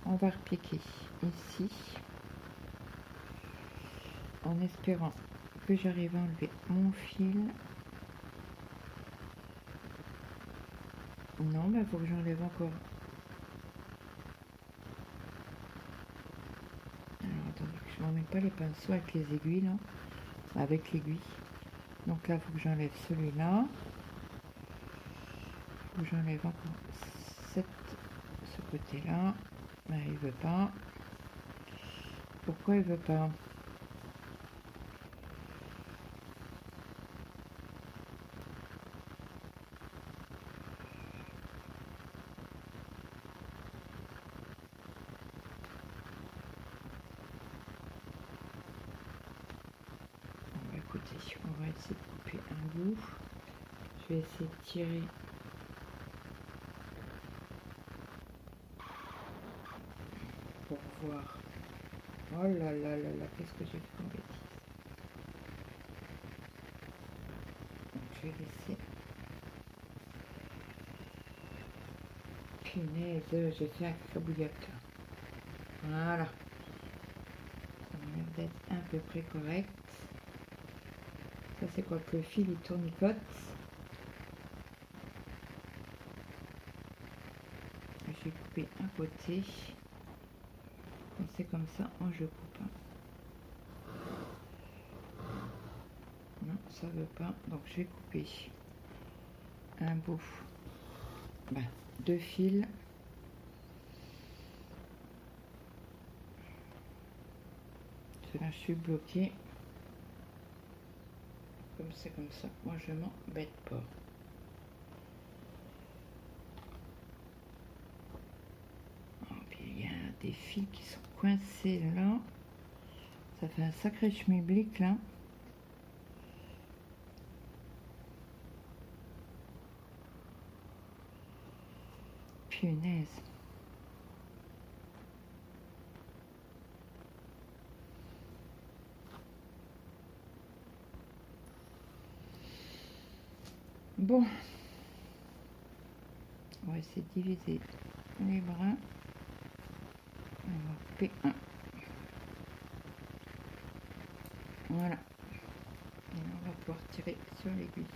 On va repiquer ici. En espérant que j'arrive à enlever mon fil. Non, il faut que j'enlève encore. Alors attendez, je ne remets pas les pinceaux avec les aiguilles là. Avec l'aiguille. Donc là, il faut que j'enlève celui-là. Il faut que j'enlève encore ce côté-là. Ben, il veut pas. Pourquoi il veut pas? Écoutez, on va essayer de couper un bout. Je vais essayer de tirer pour voir. Oh là là là là, qu'est-ce que j'ai fait comme bêtise. Donc je vais laisser. Punaise, j'ai fait un crabouillotte. Voilà. Ça m'a l'air d'être à peu près correct. Ça c'est quoi que le fil il tournicote. J'ai coupé un côté. Et c'est comme ça, moi je coupe. Non, ça veut pas. Donc je vais couper un bout. Ben, 2 fils. Là je suis bloquée. Comme c'est comme ça, moi je m'embête pas. Oh, puis il y a des fils qui sont coincés là. Ça fait un sacré schmilblick là. Punaise. Bon. On va essayer de diviser les brins. On va couper un. Voilà. Et là, on va pouvoir tirer sur l'aiguille.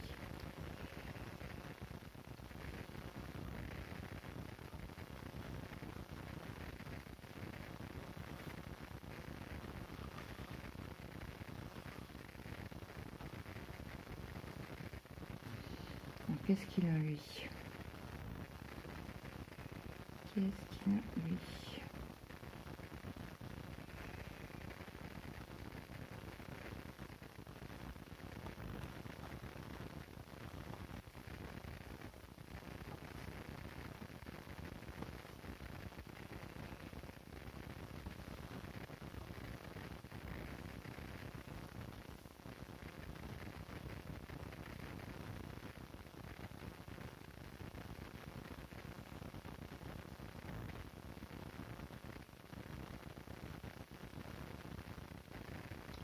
Qu'est-ce qu'il a lui? Qu'est-ce qu'il a, lui?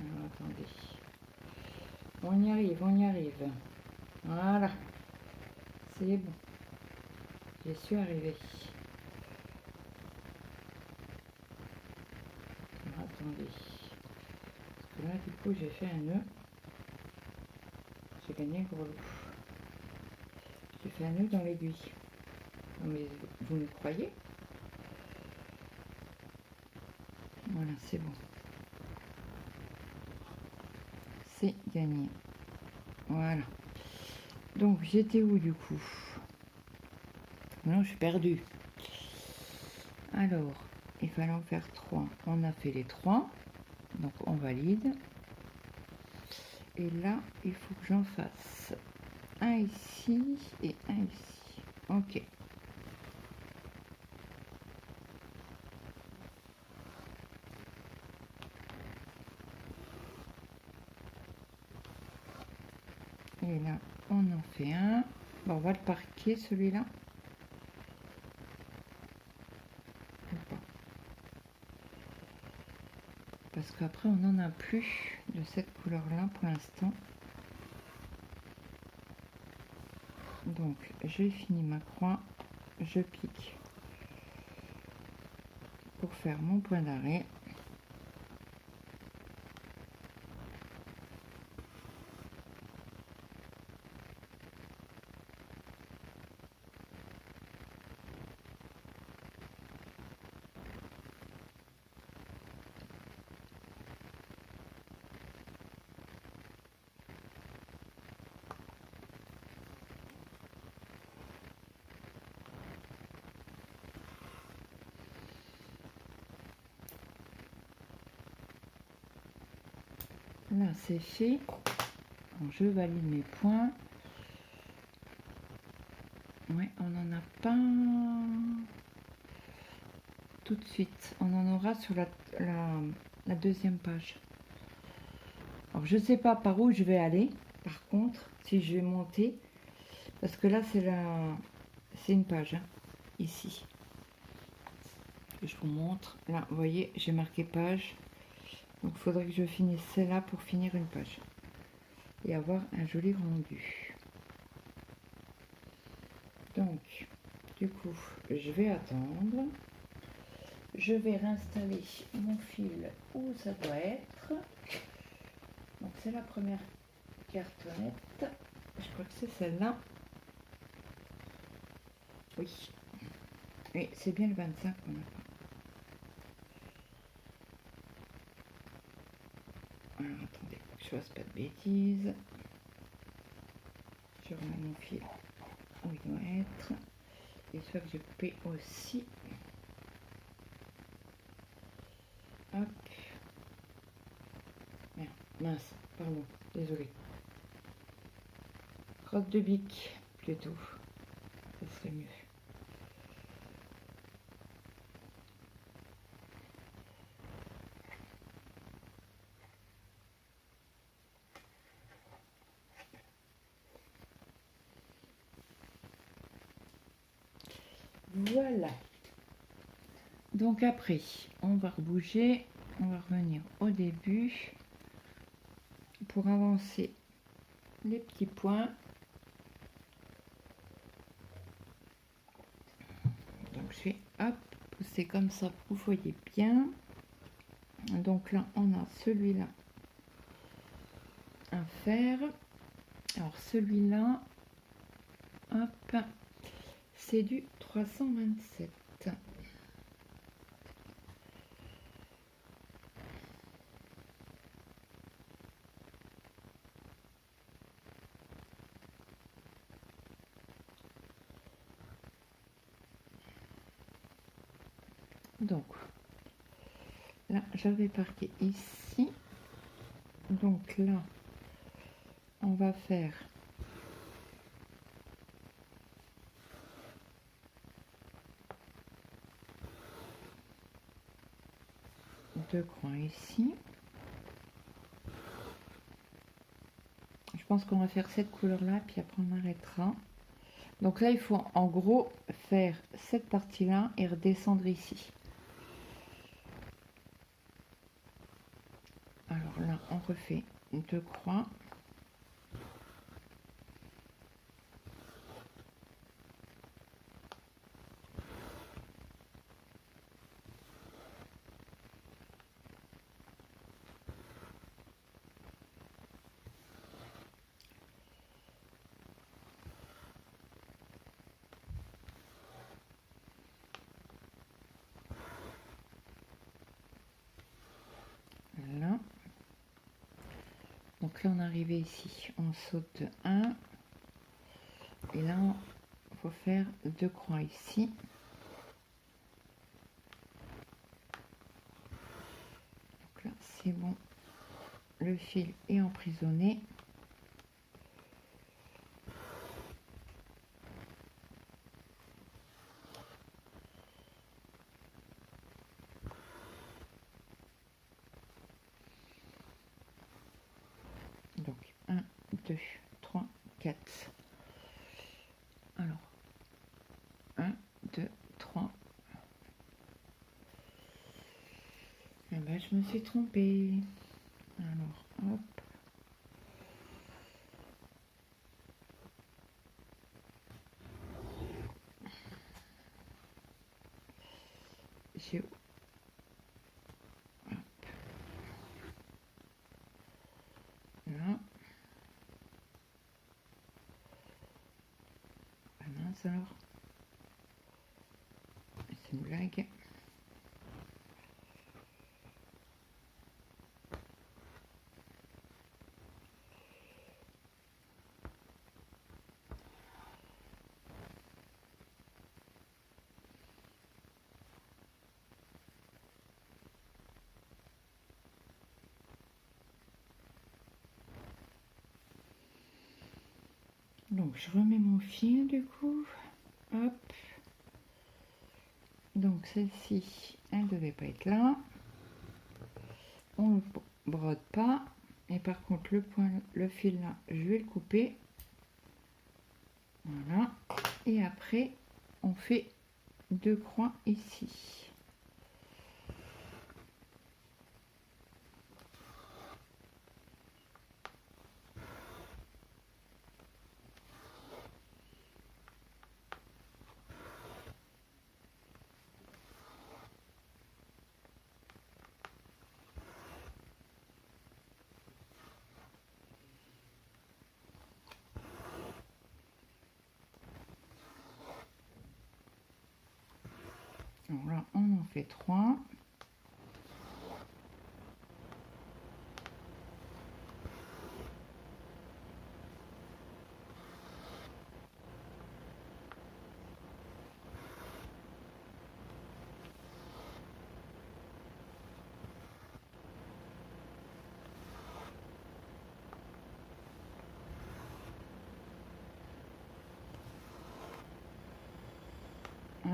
Alors, attendez. On y arrive, on y arrive. Voilà. C'est bon. J'y suis arrivée. Alors, attendez. Parce que là, du coup, j'ai fait un nœud. J'ai gagné gros loup. J'ai fait un nœud dans l'aiguille. Non, mais vous me croyez? Voilà, c'est bon. C'est gagné. Voilà. Donc, j'étais où, du coup? Maintenant, je suis perdue. Alors, il fallait en faire 3. On a fait les 3. Donc, on valide. Et là, il faut que j'en fasse un ici et un ici. Ok. Et là, on en fait un. Bon, on va le parquer, celui-là. Parce qu'après, on n'en a plus de cette couleur-là pour l'instant. Donc, j'ai fini ma croix. Je pique pour faire mon point d'arrêt. Là, c'est fait. Donc, je valide mes points. Ouais, on n'en a pas tout de suite. On en aura sur la deuxième page. Alors, je sais pas par où je vais aller. Par contre, si je vais monter, parce que là, c'est une page, hein, ici. Je vous montre. Là, vous voyez, j'ai marqué page. Donc, il faudrait que je finisse celle-là pour finir une page. Et avoir un joli rendu. Donc, du coup, je vais attendre. Je vais réinstaller mon fil où ça doit être. Donc, c'est la première cartonnette. Je crois que c'est celle-là. Oui. Oui, c'est bien le 25 qu'on a pas. Alors, attendez, que je fasse pas de bêtises. Je remets mon fil où il doit être. Et soit que j'ai coupé aussi. Hop. Merde, mince, pardon, désolé. Crotte de bic, plutôt. Ça serait mieux. Voilà. Donc après, on va rebouger. On va revenir au début pour avancer les petits points. Donc je vais hop pousser comme ça, vous voyez bien. Donc là on a celui-là à faire. Alors celui-là, hop, c'est du 327. Donc là, j'avais parqué ici. Donc là, on va faire deux coins ici. Je pense qu'on va faire cette couleur là, puis après on arrêtera. Donc là, il faut en gros faire cette partie là et redescendre ici. Alors là, on refait deux croix. Là. Donc là, on est arrivé ici. On saute de 1. Et là, il faut faire deux croix ici. Donc là, c'est bon. Le fil est emprisonné. Donc 1, 2, 3, 4. Alors 1, 2, 3. Eh ben, je me suis trompée. Alors hop. J'ai hop. Là. Ah mince alors. C'est une blague. Donc je remets mon fil du coup. Hop. Donc celle-ci, elle devait pas être là. On ne brode pas. Et par contre le fil là, je vais le couper. Voilà. Et après, on fait deux croix ici. Alors là, on en fait 3.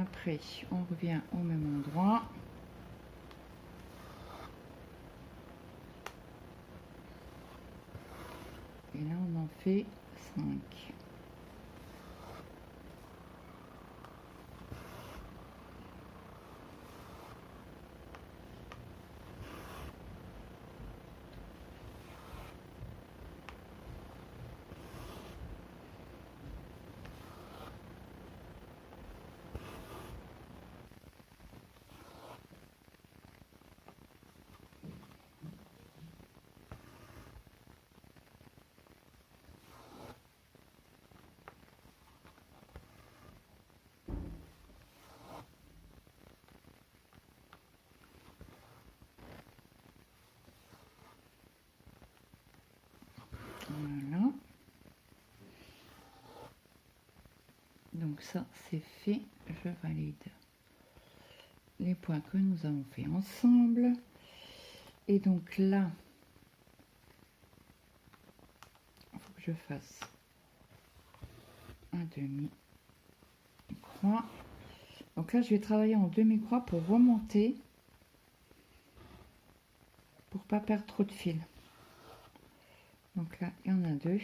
Après, on revient au même endroit. Et là, on en fait 5. Voilà. Donc ça, c'est fait. Je valide. les points que nous avons fait ensemble. Et donc là, il faut que je fasse un demi-croix. Donc là, je vais travailler en demi-croix pour remonter, pour pas perdre trop de fil. Donc là, il y en a 2.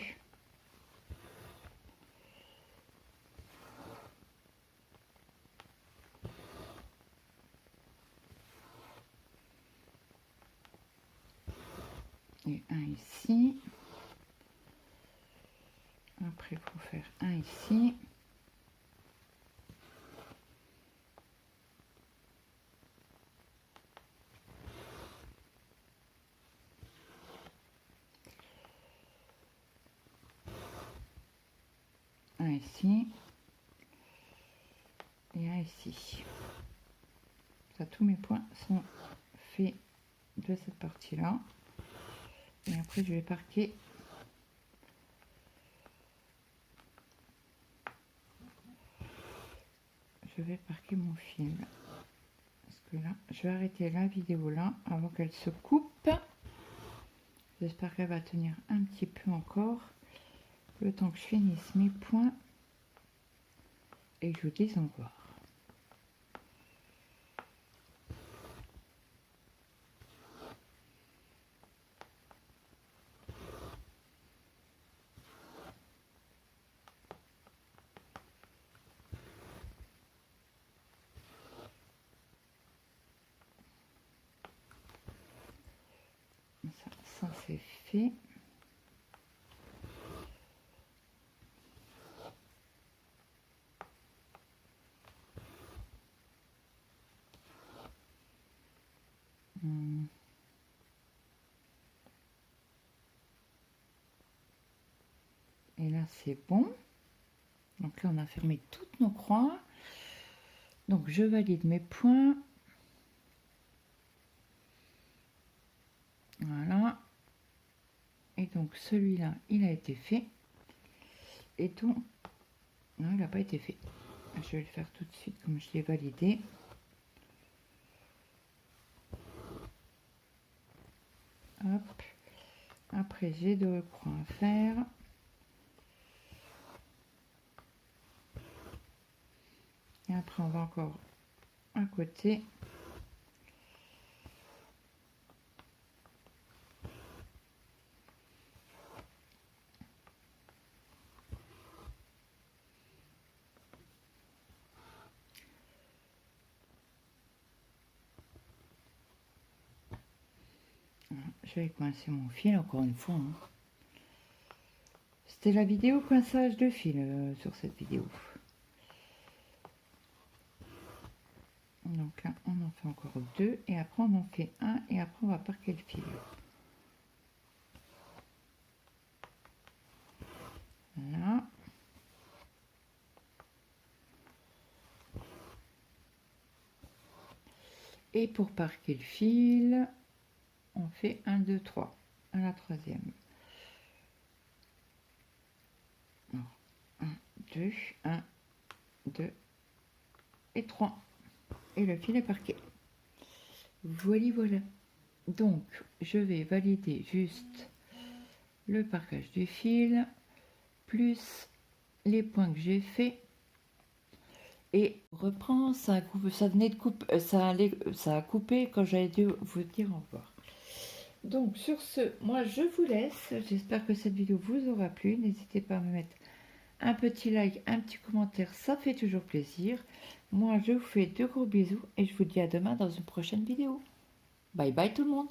Et un ici. Après, il faut faire un ici. Un ici. Et un ici. Ça, tous mes points sont faits de cette partie-là. Et après, je vais parquer. Je vais parquer mon fil. Parce que là, je vais arrêter la vidéo là avant qu'elle se coupe. J'espère qu'elle va tenir un petit peu encore. Le temps que je finisse mes points. Et que je vous dise au revoir. Ça c'est fait. Et là c'est bon. Donc là on a fermé toutes nos croix. Donc je valide mes points. Voilà. Et donc celui-là il a été fait. Et donc non, il n'a pas été fait. Je vais le faire tout de suite comme je l'ai validé. Hop. Après j'ai 2 croix à faire. Et après on va encore à côté. Je vais coincer mon fil encore une fois. Hein. C'était la vidéo coinçage de fil sur cette vidéo. Donc là, on en fait encore 2 et après on en fait un et après on va parquer le fil. Voilà. Et pour parquer le fil, on fait 1, 2, 3 à la troisième. 1, 2, 1, 2 et 3. Et le fil est parqué. Voilà, voilà. Donc, je vais valider juste le parquage du fil, plus les points que j'ai fait. Et reprend, ça venait de couper, ça a coupé quand j'avais dû vous dire au revoir. Donc sur ce, moi je vous laisse. J'espère que cette vidéo vous aura plu. N'hésitez pas à me mettre un petit like, un petit commentaire, ça fait toujours plaisir. Moi je vous fais de gros bisous et je vous dis à demain dans une prochaine vidéo. Bye bye tout le monde.